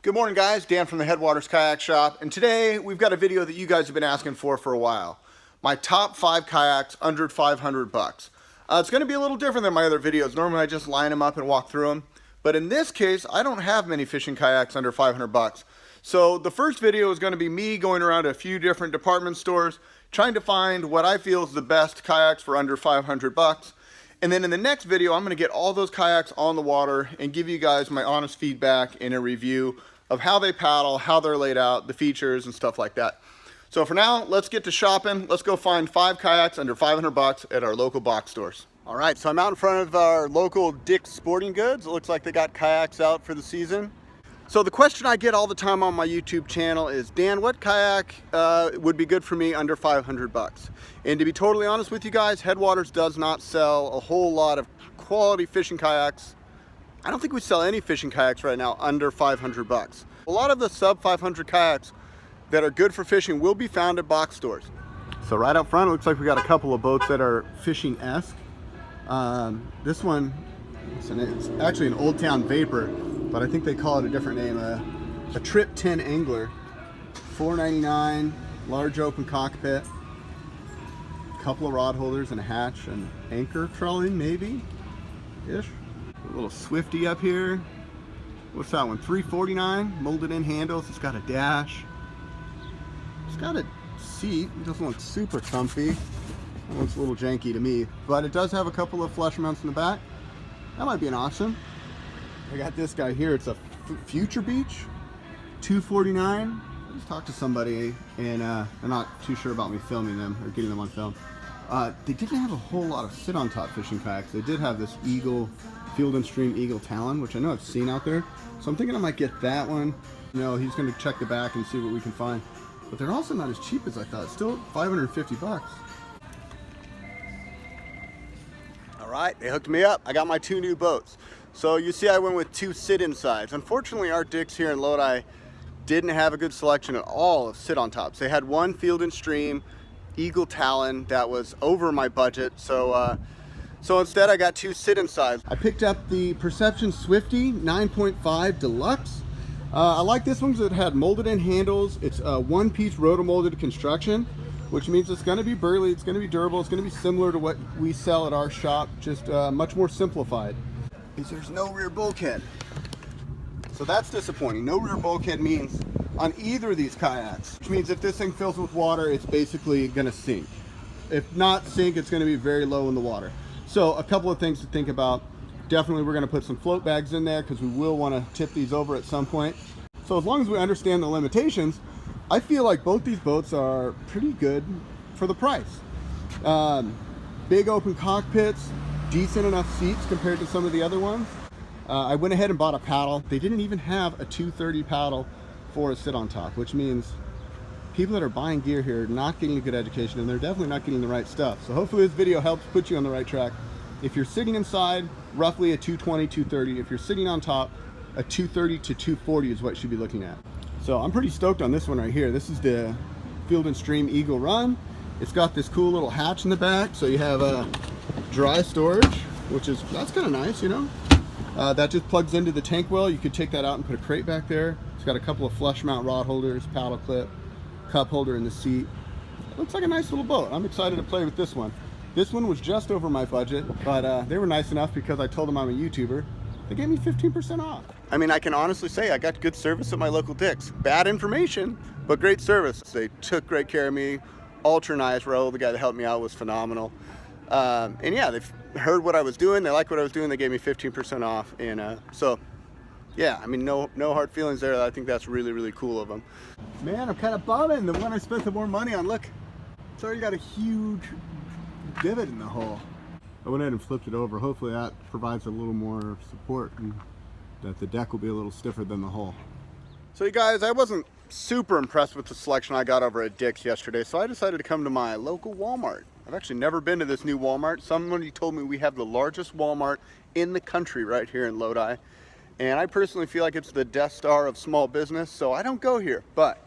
Good morning, guys. Dan from the Headwaters Kayak Shop, and today we've got a video that you guys have been asking for a while. My top 5 kayaks under 500 bucks. It's going to be a little different than my other videos. Normally I just line them up and walk through them, but in this case I don't have many fishing kayaks under 500 bucks. So the first video is going to be me going around a few different department stores trying to find what I feel is the best kayaks for under 500 bucks. And then in the next video, I'm going to get all those kayaks on the water and give you guys my honest feedback and a review of how they paddle, how they're laid out, the features and stuff like that. So for now, let's get to shopping. Let's go find 5 kayaks under 500 bucks at our local box stores. All right, so I'm out in front of our local Dick's Sporting Goods. It looks like they got kayaks out for the season. So the question I get all the time on my YouTube channel is, Dan, what kayak would be good for me under 500 bucks? And to be totally honest with you guys, Headwaters does not sell a whole lot of quality fishing kayaks. I don't think we sell any fishing kayaks right now under 500 bucks. A lot of the sub 500 kayaks that are good for fishing will be found at box stores. So right up front, it looks like we got a couple of boats that are fishing-esque. This one, it's actually an Old Town Vapor, but I think they call it a different name, a Trip 10 Angler. $4.99, large open cockpit, couple of rod holders and a hatch and anchor trolling maybe-ish. A little Swifty up here. What's that one? $3.49, molded in handles. It's got a dash. It's got a seat. It doesn't look super comfy. It looks a little janky to me, but it does have a couple of flush mounts in the back. That might be an option. I got this guy here. It's a Future Beach, $2.49. I just talked to somebody and they're not too sure about me filming them or getting them on film. They didn't have a whole lot of sit on top fishing kayaks. They did have this Eagle, Field & Stream Eagle Talon, which I know I've seen out there. So I'm thinking I might get that one. You know, he's going to check the back and see what we can find. But they're also not as cheap as I thought. Still 550 bucks. All right, they hooked me up. I got my 2 new boats. So you see I went with 2 sit-in sides. Unfortunately, our Dick's here in Lodi didn't have a good selection at all of sit-on-tops. They had one Field & Stream Eagle Talon that was over my budget. So instead I got 2 sit-in sides. I picked up the Perception Swifty 9.5 Deluxe. I like this one because it had molded in handles. It's a one-piece rotomolded construction, which means it's going to be burly, it's going to be durable, it's going to be similar to what we sell at our shop, just much more simplified. There's no rear bulkhead. So that's disappointing. No rear bulkhead means on either of these kayaks, which means if this thing fills with water, it's basically going to sink. If not sink, it's going to be very low in the water. So a couple of things to think about. Definitely we're going to put some float bags in there because we will want to tip these over at some point. So as long as we understand the limitations, I feel like both these boats are pretty good for the price. Big open cockpits, decent enough seats compared to some of the other ones. I went ahead and bought a paddle. They didn't even have a 230 paddle for a sit on top, which means people that are buying gear here are not getting a good education and they're definitely not getting the right stuff. So hopefully this video helps put you on the right track. If you're sitting inside, roughly a 220, 230. If you're sitting on top, a 230 to 240 is what you should be looking at. So I'm pretty stoked on this one right here. This is the Field & Stream Eagle Run. It's got this cool little hatch in the back, so you have a dry storage, that's kind of nice, you know. That just plugs into the tank well. You could take that out and put a crate back there. It's got a couple of flush mount rod holders, paddle clip, cup holder in the seat. It looks like a nice little boat. I'm excited to play with this one. This one was just over my budget, but they were nice enough because I told them I'm a YouTuber. They gave me 15% off. I mean, I can honestly say I got good service at my local Dick's. Bad information, but great service. They took great care of me. Ultra nice. Ro, the guy that helped me out, was phenomenal. And yeah, they've heard what I was doing. They liked what I was doing. They gave me 15% off. And so, yeah, I mean, no hard feelings there. I think that's really, really cool of them. Man, I'm kind of bumming. The one I spent the more money on, look, it's already got a huge divot in the hull. I went ahead and flipped it over. Hopefully that provides a little more support and that the deck will be a little stiffer than the hull. So you guys, I wasn't super impressed with the selection I got over at Dick's yesterday, so I decided to come to my local Walmart. I've actually never been to this new Walmart. Somebody told me we have the largest Walmart in the country right here in Lodi, and I personally feel like it's the Death Star of small business, so I don't go here. But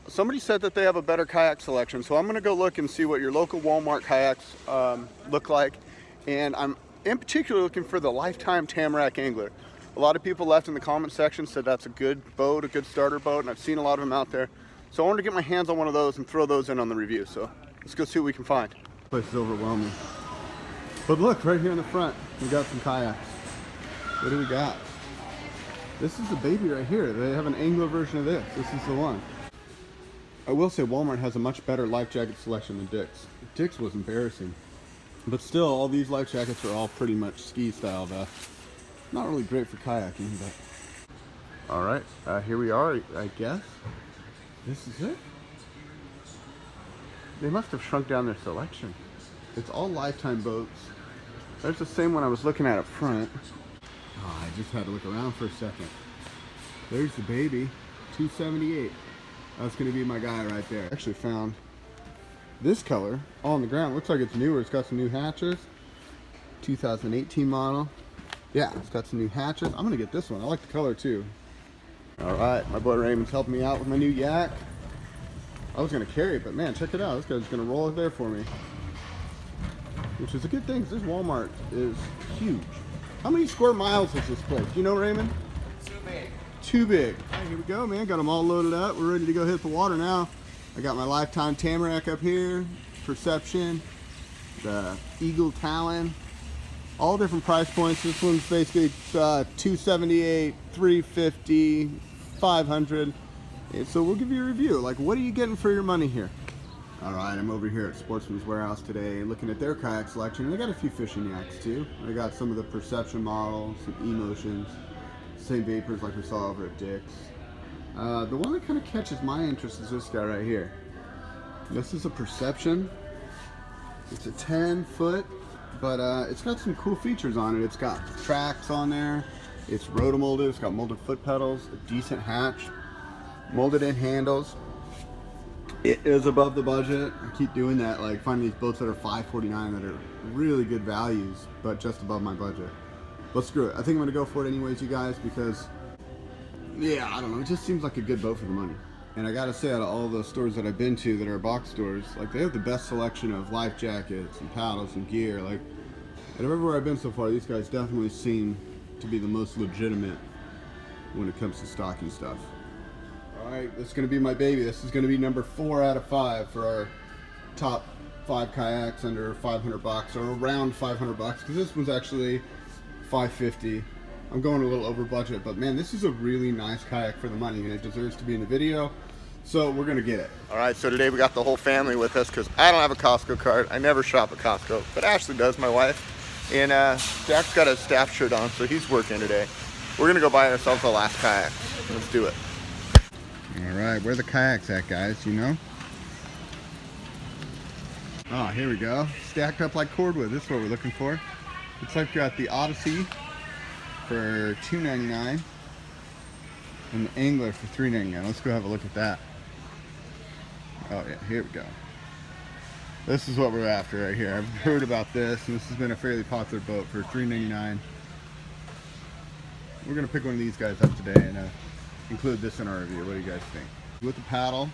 somebody said that they have a better kayak selection, so I'm going to go look and see what your local Walmart kayaks look like. And I'm in particular looking for the Lifetime Tamarack Angler. A lot of people left in the comment section said that's a good boat, a good starter boat, and I've seen a lot of them out there. So I wanted to get my hands on one of those and throw those in on the review. So let's go see what we can find. This place is overwhelming. But look, right here in the front, we got some kayaks. What do we got? This is the baby right here. They have an angler version of this. This is the one. I will say Walmart has a much better life jacket selection than Dick's. Dick's was embarrassing. But still, all these life jackets are all pretty much ski style vests. Not really great for kayaking, but... Alright, here we are, I guess. This is it? They must have shrunk down their selection. It's all lifetime boats. There's the same one I was looking at up front. Oh, I just had to look around for a second. There's the baby, $278. That's gonna be my guy right there. I actually found this color all on the ground. Looks like it's newer. It's got some new hatches. 2018 model. Yeah, it's got some new hatches. I'm gonna get this one. I like the color too. All right, my boy Raymond's helping me out with my new yak. I was gonna carry it, but man, check it out. This guy's gonna roll it there for me. Which is a good thing, because this Walmart is huge. How many square miles is this place? Do you know, Raymond? Too big. Too big. All right, here we go, man. Got them all loaded up. We're ready to go hit the water now. I got my Lifetime Tamarack up here, Perception, the Eagle Talon, all different price points. This one's basically $278, $350, $500. And so we'll give you a review. Like, what are you getting for your money here? All right, I'm over here at Sportsman's Warehouse today looking at their kayak selection. They got a few Fishing Yaks too. They got some of the Perception models, some Emotions, same vapors like we saw over at Dick's. The one that kind of catches my interest is this guy right here. This is a Perception. It's a 10-foot, but it's got some cool features on it. It's got tracks on there. It's rotomolded. It's got molded foot pedals, a decent hatch, molded in handles. It is above the budget. I keep doing that, like finding these boats that are $549 that are really good values, but just above my budget. But screw it. I think I'm gonna go for it anyways, you guys, because yeah, I don't know. It just seems like a good boat for the money. And I gotta say, out of all the stores that I've been to that are box stores, like they have the best selection of life jackets and paddles and gear. Like, and everywhere I've been so far, these guys definitely seem to be the most legitimate when it comes to stocking stuff. Alright, this is going to be my baby. This is going to be number 4 out of 5 for our top 5 kayaks under 500 bucks, or around 500 bucks, because this one's actually $550. I'm going a little over budget, but man, this is a really nice kayak for the money, and it deserves to be in the video, so we're going to get it. Alright, so today we got the whole family with us, because I don't have a Costco card. I never shop at Costco, but Ashley does, my wife, and Jack's got a staff shirt on, so he's working today. We're going to go buy ourselves the last kayak. Let's do it. Alright, where are the kayaks at, guys, you know? Oh, here we go. Stacked up like cordwood. This is what we're looking for. Looks like we got the Odyssey for $2.99 and the Angler for $3.99. Let's go have a look at that. Oh yeah, here we go. This is what we're after right here. I've heard about this, and this has been a fairly popular boat for $3.99. We're going to pick one of these guys up today and include this in our review. What do you guys think? With the paddle,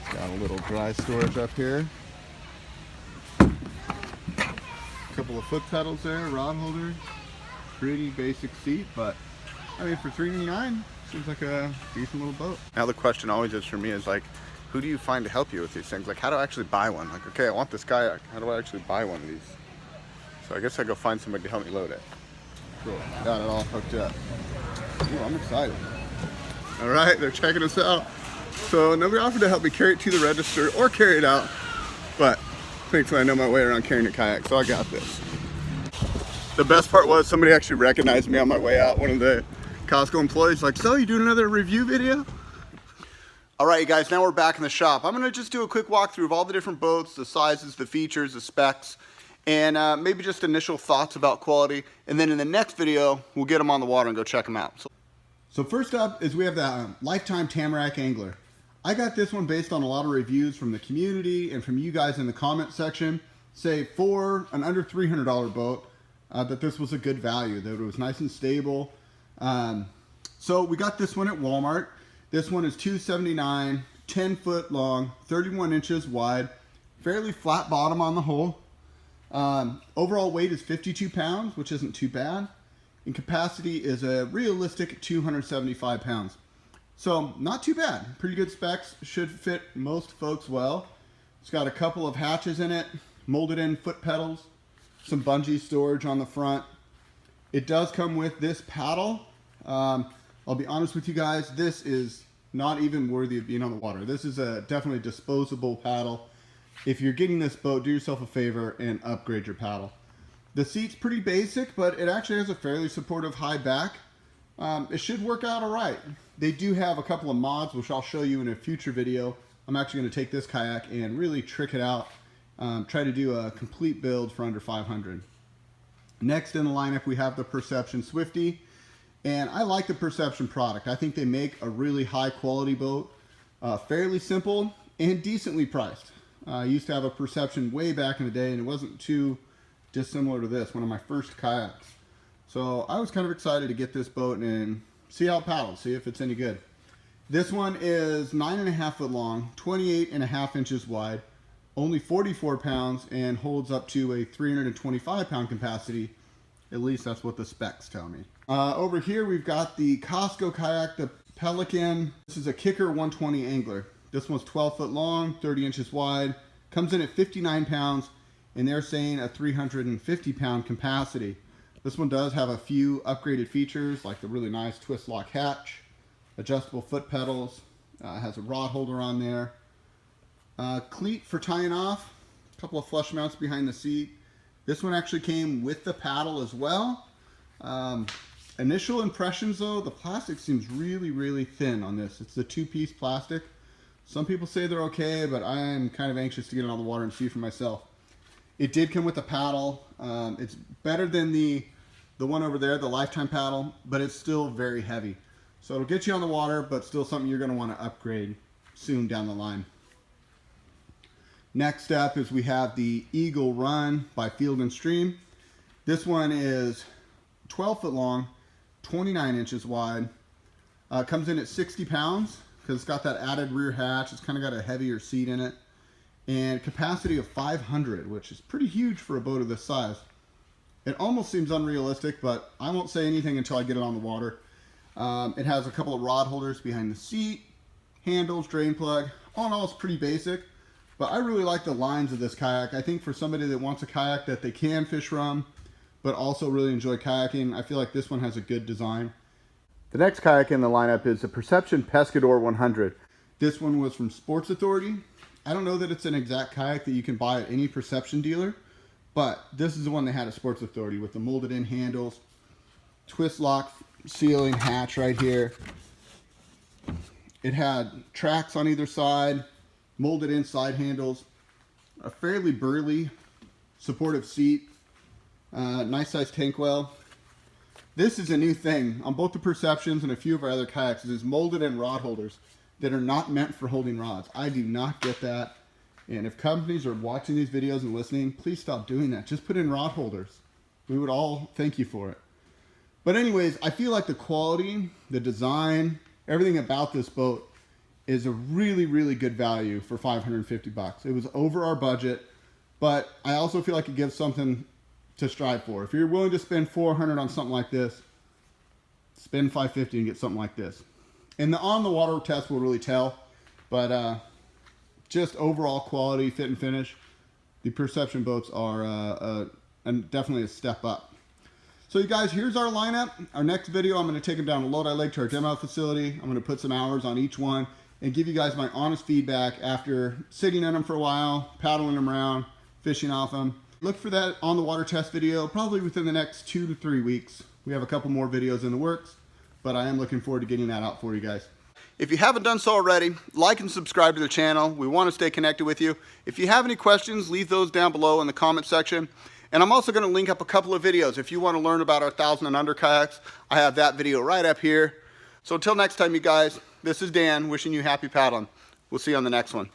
it's got a little dry storage up here. A couple of foot pedals there, rod holder. Pretty basic seat, but I mean for $3.99, seems like a decent little boat. Now the question always is for me is like, who do you find to help you with these things? Like, how do I actually buy one? Like, okay, I want this kayak. How do I actually buy one of these? So I guess I go find somebody to help me load it. Cool. Got it all hooked up. Ooh, I'm excited. All right, they're checking us out. So nobody offered to help me carry it to the register or carry it out, but thankfully I know my way around carrying a kayak, so I got this. The best part was somebody actually recognized me on my way out. One of the Costco employees like, so you doing another review video? All right, you guys, now we're back in the shop. I'm gonna just do a quick walkthrough of all the different boats, the sizes, the features, the specs, and maybe just initial thoughts about quality. And then in the next video, we'll get them on the water and go check them out. So first up is we have the Lifetime Tamarack Angler. I got this one based on a lot of reviews from the community and from you guys in the comment section. Say for an under $300 boat, that this was a good value, that it was nice and stable. So we got this one at Walmart. This one is $279, 10 foot long, 31 inches wide, fairly flat bottom on the hull. Overall weight is 52 pounds, which isn't too bad. and capacity is a realistic 275 pounds. So not too bad, pretty good specs, should fit most folks well. It's got a couple of hatches in it, molded in foot pedals, some bungee storage on the front. It does come with this paddle. I'll be honest with you guys, this is not even worthy of being on the water. This is a definitely disposable paddle. If you're getting this boat, do yourself a favor and upgrade your paddle. The seat's pretty basic, but it actually has a fairly supportive high back. It should work out all right. They do have a couple of mods, which I'll show you in a future video. I'm actually going to take this kayak and really trick it out. Try to do a complete build for under 500. Next in the lineup, we have the Perception Swifty. And I like the Perception product. I think they make a really high quality boat. Fairly simple and decently priced. I used to have a Perception way back in the day, and it wasn't too dissimilar to this, one of my first kayaks. So I was kind of excited to get this boat and see how it paddles, see if it's any good. This one is 9.5 foot long, 28.5 inches wide, only 44 pounds, and holds up to a 325 pound capacity. At least that's what the specs tell me. Over here we've got the Costco kayak, the Pelican. This is a Kicker 120 angler. This one's 12 foot long, 30 inches wide, comes in at 59 pounds, and they're saying a 350 pound capacity. This one does have a few upgraded features, like the really nice twist lock hatch, adjustable foot pedals, has a rod holder on there, cleat for tying off, a couple of flush mounts behind the seat. This one actually came with the paddle as well. Initial impressions though, the plastic seems really, really thin on this. It's the two-piece plastic. Some people say they're okay, but I'm kind of anxious to get it on the water and see for myself. It did come with a paddle. It's better than the one over there, the Lifetime paddle, but it's still very heavy. So it'll get you on the water, but still something you're going to want to upgrade soon down the line. Next up is we have the Eagle Run by Field & Stream. This one is 12 foot long, 29 inches wide. Comes in at 60 pounds because it's got that added rear hatch. It's kind of got a heavier seat in it. And capacity of 500, which is pretty huge for a boat of this size. It almost seems unrealistic, but I won't say anything until I get it on the water. It has a couple of rod holders behind the seat, handles, drain plug. All in all, it's pretty basic, but I really like the lines of this kayak. I think for somebody that wants a kayak that they can fish from, but also really enjoy kayaking, I feel like this one has a good design. The next kayak in the lineup is the Perception Pescador 100. This one was from Sports Authority. I don't know that it's an exact kayak that you can buy at any Perception dealer, but this is the one they had at Sports Authority with the molded in handles, twist lock ceiling hatch right here. It had tracks on either side, molded in side handles, a fairly burly supportive seat, nice size tank well. This is a new thing on both the Perceptions and a few of our other kayaks. Is molded in rod holders that are not meant for holding rods. I do not get that. And if companies are watching these videos and listening, please stop doing that. Just put in rod holders. We would all thank you for it. But anyways, I feel like the quality, the design, everything about this boat is a really, really good value for 550 bucks. It was over our budget, but I also feel like it gives something to strive for. If you're willing to spend 400 on something like this, spend 550 and get something like this. And the on the water test will really tell, but just overall quality, fit and finish, the Perception boats are definitely a step up. So you guys, here's our lineup. Our next video, I'm going to take them down to Lodi Lake to our demo facility. I'm going to put some hours on each one and give you guys my honest feedback after sitting in them for a while, paddling them around, fishing off them. Look for that on the water test video probably within the next 2 to 3 weeks. We have a couple more videos in the works, but I am looking forward to getting that out for you guys. If you haven't done so already, like and subscribe to the channel. We want to stay connected with you. If you have any questions, leave those down below in the comment section. And I'm also going to link up a couple of videos. If you want to learn about our 1,000 and under kayaks, I have that video right up here. So until next time, you guys, this is Dan wishing you happy paddling. We'll see you on the next one.